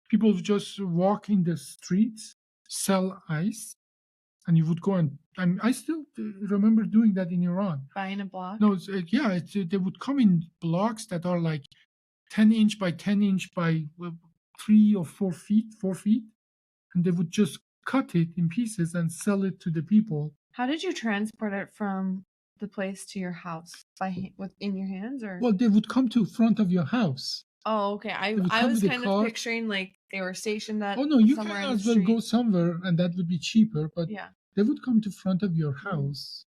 People would just walk in the streets, sell ice, and you would go and I still remember doing that in Iran. Buying a block? No, yeah, they would come in blocks that are like 10-inch by 10-inch by 3 or 4 feet, 4 feet, and they would just cut it in pieces and sell it to the people. How did you transport it from the place to your house? In your hands or? Well, they would come to front of your house. Oh, okay. They would I come was with a kind of car. picturing like they were stationed at Oh no, you can somewhere in the as well go street. somewhere, and that would be cheaper. But Yeah. they would come to front of your Mhm. house